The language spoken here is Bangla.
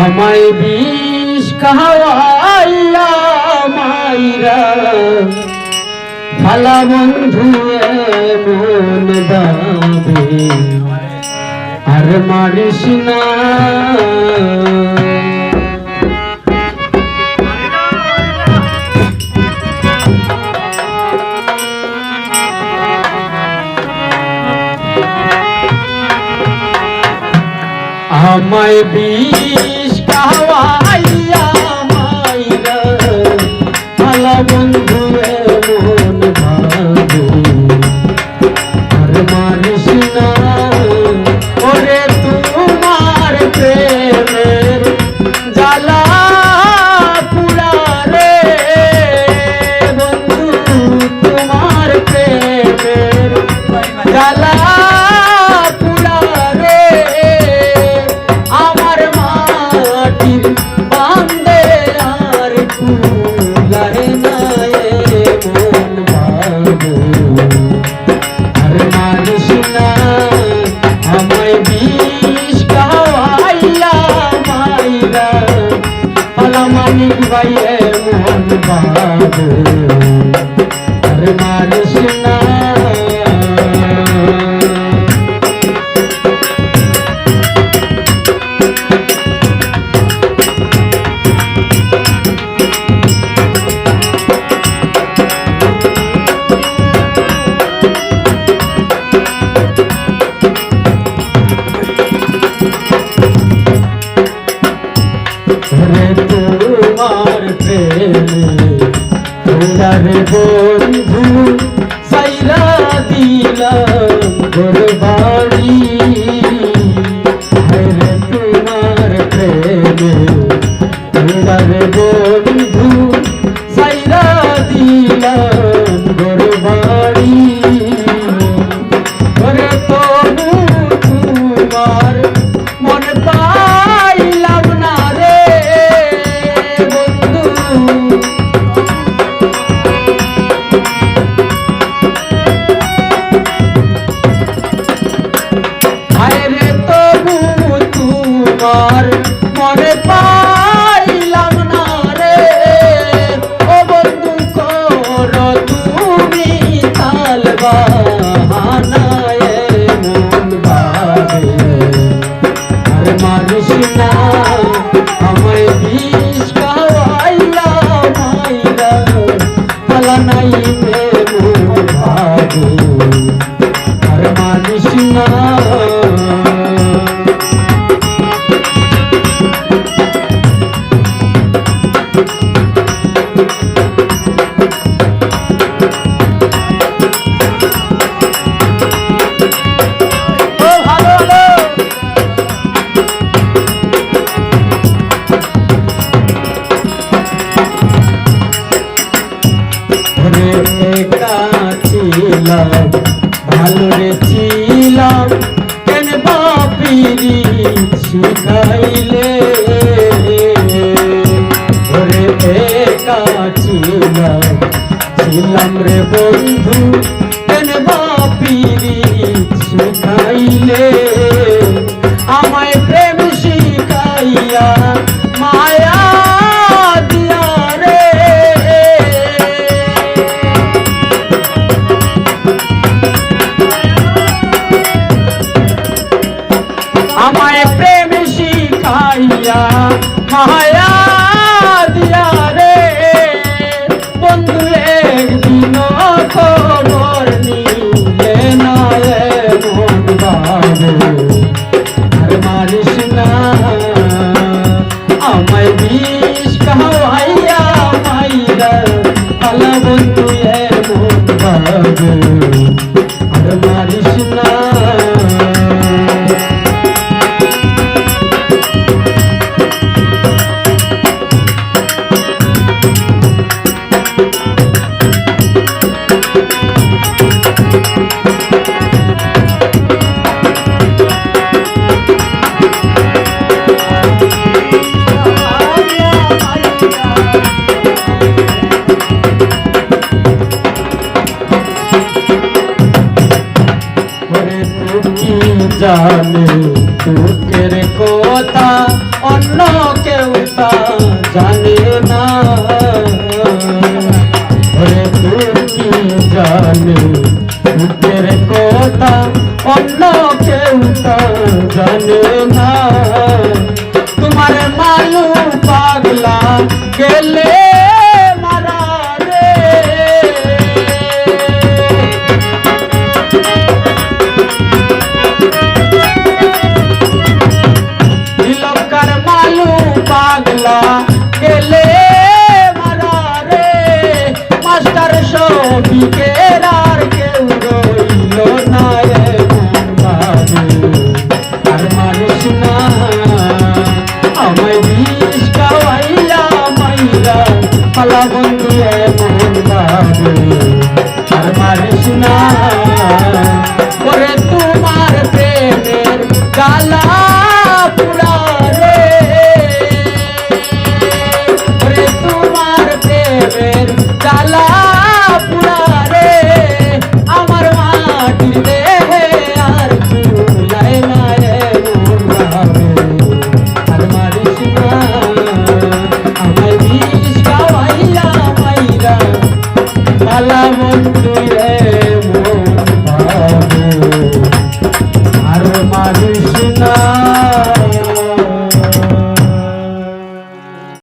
আমায় বিষ খাওয়াইয়া মাইরা ভালা বন্ধু মন দাবে আর মারিস না। আমায় বিষ খাওয়াইয়া মাইরা ভালা বন্ধু মন ভাবে আর মারিস না। ওরে তোমার প্রেমের জ্বালা পুরা রে বন্ধু, তোমার প্রেমের জ্বালা মানিক ভাইয়ে মন বাবু আর মারিস না। তোমার প্রেমে তোরারে বন্ধু সাইরা দিলাম ঘরবাড়ি। তোমার প্রেমে তোরারে বন্ধু সাইরা দিলাম ঘরবাড়ি। ওরে তবু তোমার মন পাইলাম না রে বন্ধু। আরে তবু তোমার মন পাইলাম না রে ও বন্ধু, কর তুমি তাল বাহানায় মন ভাবে আর মারিস না। আমায় বিষ খাওয়াইলা মাইরা ভালা নাই মন ভাবে আর মারিস না। ভালো রে ছিলাম কেন বাপিরি শিখাইলে ওরে একা ছিলাম রে বন্ধু কেন বাপিরি শিখাইলে। আমায় প্রেম শিখাইয়া মায়া দিয়া রে আমায় প্রেম শিখাইয়া মায়া দিয়া রে বন্ধু। একদিন খবর নিলে না মন ভাবে আর মারিস না। আমায় বিষ খাওয়াইয়া মাইরা ভালা বন্ধু মন ভাবে আর মারিস না। জানে দুঃখের কথা অন্য জানে না ওরে তুই কি জানে মুখের কথা অন্য কেউ তা জানে না তোমার মালু পাগলা গেলে মারা রে দিলকার মালু পাগলা গেলে মারা রে মাস্টার সবিকের আর কেউ রইল না আর মানুষ না আমায় বিষ খাওয়াইয়া মাইরা পালা বন্ধু